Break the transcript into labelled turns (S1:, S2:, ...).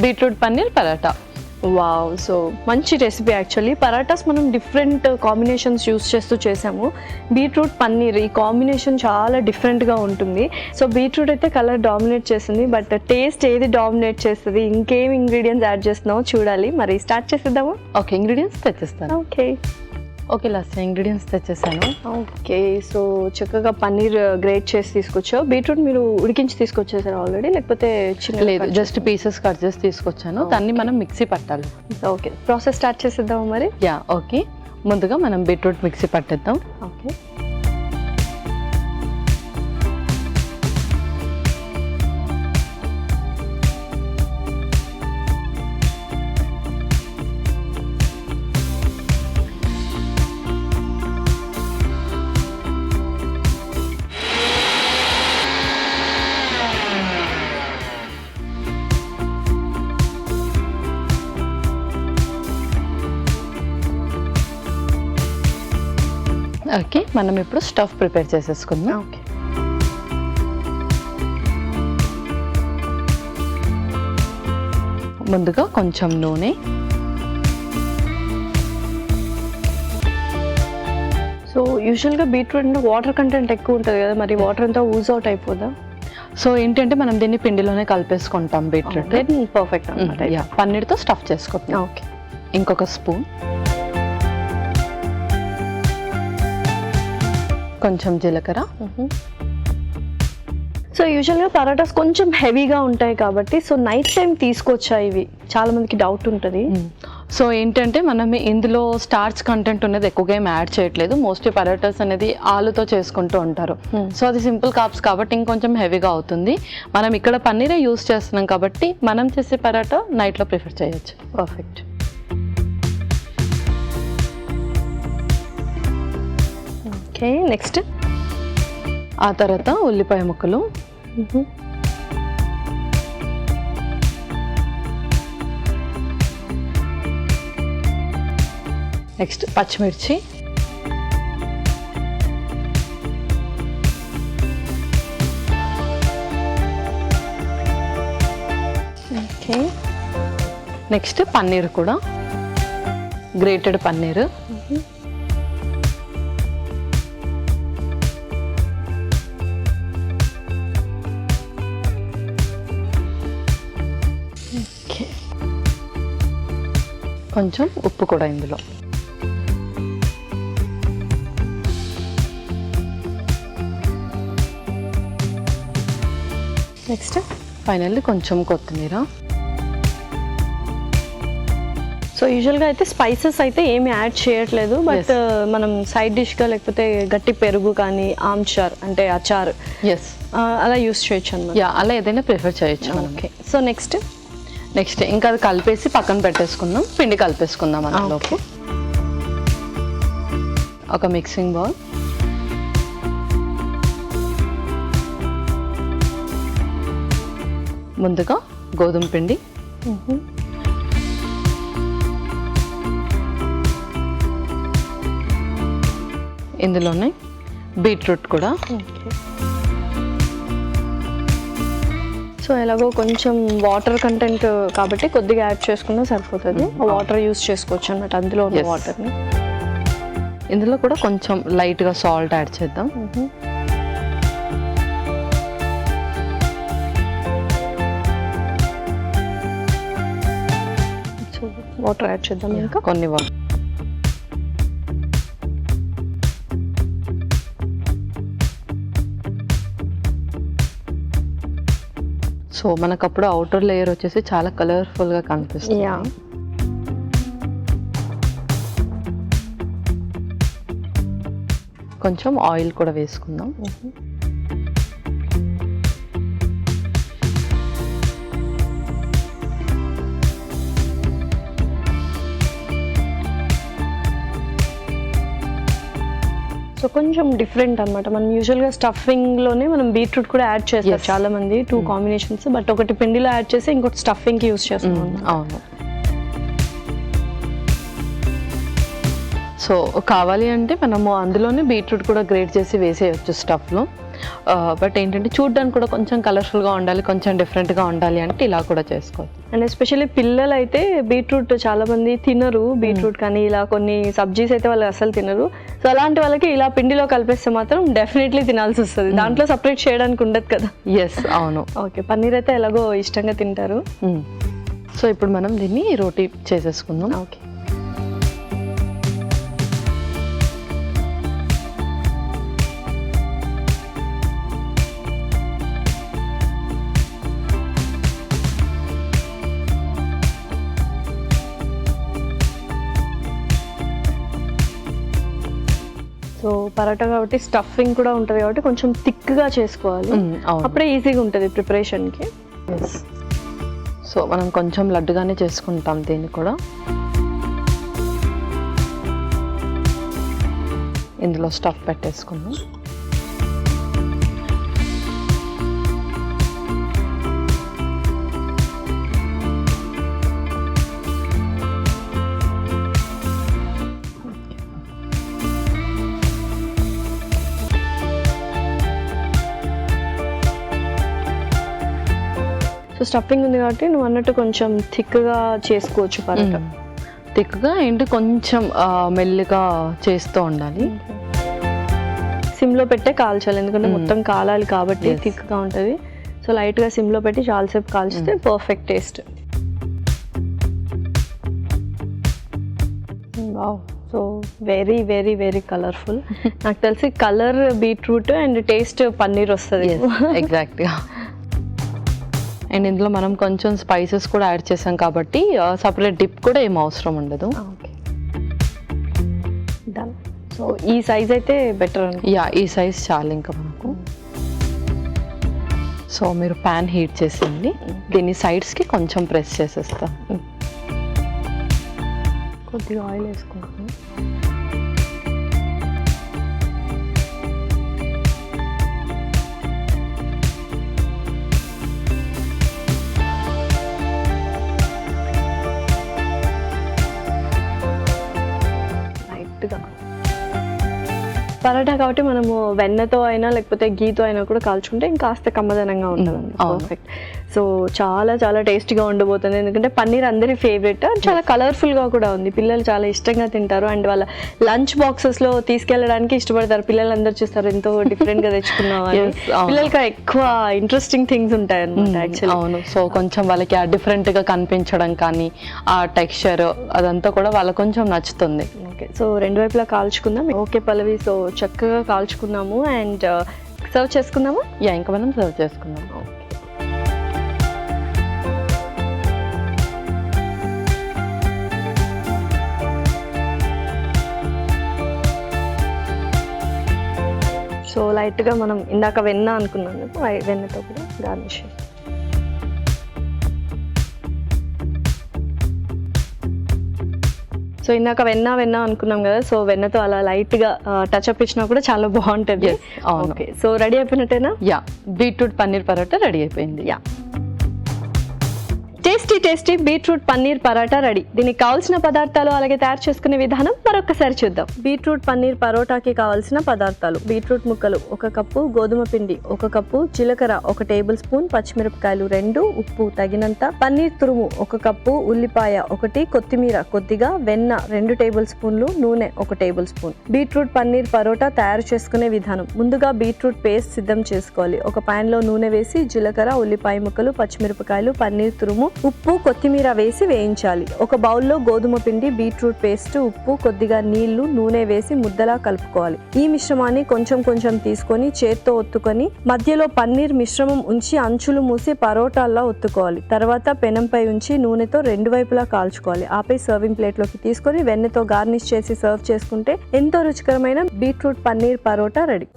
S1: Beetroot paneer paratha.
S2: Wow, so మంచి recipe actually. Parathas మనం different combinations use చేస్తూ చేసాము. బీట్రూట్ పన్నీర్ ఈ కాంబినేషన్ చాలా డిఫరెంట్గా ఉంటుంది. సో బీట్రూట్ అయితే కలర్ డామినేట్ చేస్తుంది, బట్ టేస్ట్ ఏది డామినేట్ చేస్తుంది, ఇంకేం ఇంగ్రీడియంట్స్ యాడ్ చేస్తున్నామో చూడాలి. మరి స్టార్ట్ చేసేద్దాము.
S1: ఓకే, ఇంగ్రీడియంట్స్ తెచ్చేస్తాను. ఓకే లాస్ట్ ఇంగ్రీడియంట్స్ తెచ్చేసాను.
S2: ఓకే, సో చక్కగా పన్నీర్ గ్రేట్ చేసి తీసుకొచ్చావు. బీట్రూట్ మీరు ఉడికించి తీసుకొచ్చేసారు ఆల్రెడీ, లేకపోతే చిన్న?
S1: లేదు, జస్ట్ పీసెస్ కట్ చేసి తీసుకొచ్చాను. దాన్ని మనం మిక్సీ పట్టాలి.
S2: ఓకే, ప్రాసెస్ స్టార్ట్ చేసేద్దాము మరి.
S1: యా ఓకే, ముందుగా మనం బీట్రూట్ మిక్సీ పట్టేద్దాం.
S2: ఓకే,
S1: ఓకే, మనం ఇప్పుడు స్టఫ్ ప్రిపేర్ చేసేసుకుందాం.
S2: ఓకే,
S1: ముందుగా కొంచెం నూనె,
S2: సో యూజువల్గా బీట్రూట్ అంటే వాటర్ కంటెంట్ ఎక్కువ ఉంటుంది కదా, మరి వాటర్ అంతా యూజ్ అవుట్ అయిపోదా?
S1: సో ఏంటంటే మనం దీన్ని పిండిలోనే కలిపేసుకుంటాం బీట్రూట్.
S2: పర్ఫెక్ట్ అనమాట.
S1: పన్నీర్తో స్టఫ్ చేసుకుంటాం.
S2: ఓకే,
S1: ఇంకొక స్పూన్, కొంచెం జీలకర్ర.
S2: సో యూజువల్గా పరాటాస్ కొంచెం హెవీగా ఉంటాయి కాబట్టి, సో నైట్ టైం తీసుకొచ్చా ఇవి? చాలా మందికి డౌట్ ఉంటుంది.
S1: సో ఏంటంటే మనం ఇందులో స్టార్చ్ కంటెంట్ అనేది ఎక్కువగా ఏం యాడ్ చేయట్లేదు. మోస్ట్లీ పరాటాస్ అనేది ఆలుతో చేసుకుంటూ ఉంటారు. సో అది సింపుల్ కార్బ్స్ కాబట్టి ఇంకొంచెం హెవీగా అవుతుంది. మనం ఇక్కడ పన్నీరే యూస్ చేస్తున్నాం కాబట్టి మనం చేసే పరాటా నైట్లో ప్రిఫర్ చేయొచ్చు.
S2: పర్ఫెక్ట్. ఓకే, నెక్స్ట్
S1: ఆ తర్వాత ఉల్లిపాయ ముక్కలు, నెక్స్ట్ పచ్చిమిర్చి,
S2: ఓకే,
S1: నెక్స్ట్ పన్నీర్ కూడా, గ్రేటెడ్ పన్నీర్, కొంచెం ఉప్పు కూడా ఇందులో.
S2: నెక్స్ట్
S1: ఫైనల్లీ కొంచెం కొత్తిమీర.
S2: సో యూజువల్గా అయితే స్పైసెస్ అయితే ఏమి యాడ్ చేయట్లేదు, బట్ మనం సైడ్ డిష్గా లేకపోతే గట్టి పెరుగు కానీ ఆమ్చార్ అంటే అచార్ అలా యూస్ చేయొచ్చు అన్నమాట.
S1: అలా ఏదైనా ప్రిఫర్ చేయొచ్చు.
S2: ఓకే, సో నెక్స్ట్
S1: ఇంకా అది కలిపేసి పక్కన పెట్టేసుకుందాం. పిండి కలిపేసుకుందాం అందులోకి. ఒక మిక్సింగ్ బౌల్, ముందుగా గోధుమ పిండి, ఇందులోనే బీట్రూట్ కూడా.
S2: సో ఎలాగో కొంచెం వాటర్ కంటెంట్ కాబట్టి కొద్దిగా యాడ్ చేసుకున్నా సరిపోతుంది. వాటర్ యూస్ చేసుకోవచ్చు అన్నమాట అందులో ఉన్న వాటర్ని.
S1: ఇందులో కూడా కొంచెం లైట్గా సాల్ట్ యాడ్ చేద్దాం.
S2: సో వాటర్ యాడ్ చేద్దాం, ఇంకా
S1: కొన్ని వాటర్. సో మనకు అప్పుడు అవుటర్ లేయర్ వచ్చేసి చాలా కలర్ఫుల్గా కనిపిస్తుంది. కొంచెం ఆయిల్ కూడా వేసుకుందాం.
S2: సో కొంచెం డిఫరెంట్ అనమాట. మనం యూజువల్గా స్టఫింగ్లోనే మనం బీట్రూట్ కూడా యాడ్ చేస్తారు చాలా మంది, 2 కాంబినేషన్స్. బట్ ఒకటి పిండిలో యాడ్ చేసి ఇంకోటి స్టఫింగ్కి యూస్ చేస్తున్నాం.
S1: అవును. సో కావాలి అంటే మనము అందులోనే బీట్రూట్ కూడా గ్రేట్ చేసి వేసేయచ్చు స్టఫ్లో. బట్ ఏంటంటే చూడడానికి కూడా కొంచెం కలర్ఫుల్గా ఉండాలి, కొంచెం డిఫరెంట్గా ఉండాలి అంటే ఇలా కూడా చేసుకోవచ్చు.
S2: అండ్ ఎస్పెషల్లీ పిల్లలు అయితే బీట్రూట్ చాలా మంది తినరు, బీట్రూట్ కానీ ఇలా కొన్ని సబ్జీస్ అయితే వాళ్ళు అసలు తినరు. సో అలాంటి వాళ్ళకి ఇలా పిండిలో కలిపేస్తే మాత్రం డెఫినెట్లీ తినాల్సి వస్తుంది, దాంట్లో సపరేట్ చేయడానికి ఉండదు కదా.
S1: ఎస్, అవును.
S2: ఓకే, పన్నీర్ అయితే ఎలాగో ఇష్టంగా తింటారు.
S1: సో ఇప్పుడు మనం దీన్ని రోటీ చేసేసుకుందాం.
S2: ఓకే, సో పరోటా కాబట్టి స్టఫింగ్ కూడా ఉంటుంది కాబట్టి కొంచెం థిక్గా చేసుకోవాలి, అప్పుడే ఈజీగా ఉంటుంది ప్రిపరేషన్కి.
S1: ఎస్, సో మనం కొంచెం లడ్డుగానే చేసుకుంటాం దీన్ని కూడా. ఇందులో స్టఫ్ పెట్టేసుకుందాం.
S2: సో స్టఫింగ్ ఉంది కాబట్టి నువ్వు అన్నట్టు కొంచెం థిక్గా చేసుకోవచ్చు పరోటా.
S1: థిక్గా ఏంటి కొంచెం మెల్లిగా చేస్తూ ఉండాలి.
S2: సిమ్లో పెట్టే కాల్చాలి, ఎందుకంటే మొత్తం కాలాలి కాబట్టి థిక్గా ఉంటుంది. సో లైట్గా సిమ్లో పెట్టి చాలాసేపు కాల్చితే perfect taste. Wow, so very very very colourful. నాకు తెలిసి colour beetroot and taste paneer వస్తుంది.
S1: ఎగ్జాక్ట్గా. అండ్ ఇందులో మనం కొంచెం స్పైసెస్ కూడా యాడ్ చేసాం కాబట్టి సపరేట్ డిప్ కూడా ఏం అవసరం ఉండదు.
S2: డన్. సో ఈ సైజ్ అయితే బెటర్.
S1: ఈ సైజ్ చాలు ఇంకా మనకు. సో మీరు ప్యాన్ హీట్ చేసింది, దీన్ని సైడ్స్కి కొంచెం ప్రెస్ చేసేస్తాం.
S2: కొద్దిగా ఆయిల్ వేసుకుంటాం. పరోటా కాబట్టి మనము వెన్నతో అయినా లేకపోతే గీతో అయినా కూడా కాల్చుకుంటే ఇంకాస్త కమ్మదనంగా ఉంటుంది. పర్ఫెక్ట్. సో చాలా చాలా టేస్టీగా ఉండబోతుంది, ఎందుకంటే పన్నీర్ అందరి ఫేవరెట్, చాలా కలర్ఫుల్గా కూడా ఉంది, పిల్లలు చాలా ఇష్టంగా తింటారు. అండ్ వాళ్ళ లంచ్ బాక్సెస్లో తీసుకెళ్ళడానికి ఇష్టపడతారు. పిల్లలు అందరూ చూస్తారు ఎంతో డిఫరెంట్గా తెచ్చుకున్నాం అని, పిల్లలకి ఎక్కువ ఇంట్రెస్టింగ్ థింగ్స్ ఉంటాయి అన్నమాట యాక్చువల్లీ.
S1: అవును. సో కొంచెం వాళ్ళకి ఆ డిఫరెంట్గా కనిపించడం కానీ ఆ టెక్స్చర్ అదంతా కూడా వాళ్ళకి కొంచెం నచ్చుతుంది.
S2: ఓకే, సో రెండు వైపులా కాల్చుకుందాం. ఓకే పల్లవి, సో చక్కగా కాల్చుకున్నాము అండ్ సర్వ్ చేసుకుందాము.
S1: ఇంకా మనం సర్వ్ చేసుకుందాం. సో
S2: లైట్గా మనం ఇందాక వెన్న అనుకున్నాను, వెన్నతో కూడా గార్నిష్. సో ఇందాక వెన్న అనుకున్నాం కదా, సో వెన్నతో అలా లైట్గా టచ్అప్ ఇచ్చినా కూడా చాలా బాగుంటుంది. ఓకే, సో రెడీ అయిపోయినట్టేనా?
S1: బీట్రూట్ పన్నీర్ పరోటా రెడీ అయిపోయింది.
S2: Tasty tasty beetroot paneer paratha ready. దీనికి కావాల్సిన పదార్థాలు అలాగే తయారు చేసుకునే విధానం మరొకసారి చూద్దాం. బీట్రూట్ పన్నీర్ పరోటాకి కావాల్సిన పదార్థాలు: బీట్రూట్ ముక్కలు 1 కప్పు, గోధుమ పిండి 1 కప్పు, జీలకర్ర 1 టేబుల్ స్పూన్, పచ్చిమిరపకాయలు 2, ఉప్పు తగినంత, పన్నీర్ తురుము 1 కప్పు, ఉల్లిపాయ 1, కొత్తిమీర కొద్దిగా, వెన్న 2 టేబుల్ స్పూన్లు, నూనె 1 table spoon. Beetroot paneer paratha తయారు చేసుకునే విధానం: ముందుగా బీట్రూట్ పేస్ట్ సిద్ధం చేసుకోవాలి. ఒక పాన్ లో నూనె వేసి జీలకర్ర, ఉల్లిపాయ ముక్కలు, పచ్చిమిరపకాయలు, పన్నీర్ తురుము, ఉప్పు, కొత్తిమీర వేసి వేయించాలి. ఒక బౌల్లో గోధుమ పిండి, బీట్రూట్ పేస్ట్, ఉప్పు, కొద్దిగా నీళ్లు, నూనె వేసి ముద్దలా కలుపుకోవాలి. ఈ మిశ్రమాన్ని కొంచెం కొంచెం తీసుకొని చేత్తో ఒత్తుకొని మధ్యలో పన్నీర్ మిశ్రమం ఉంచి అంచులు మూసి పరోటాల్లా ఒత్తుకోవాలి. తర్వాత పెనంపై ఉంచి నూనెతో 2 వైపులా కాల్చుకోవాలి. ఆపై సర్వింగ్ ప్లేట్ లోకి తీసుకొని వెన్నతో గార్నిష్ చేసి సర్వ్ చేసుకుంటే ఎంతో రుచికరమైన బీట్రూట్ పన్నీర్ పరోటా రెడీ.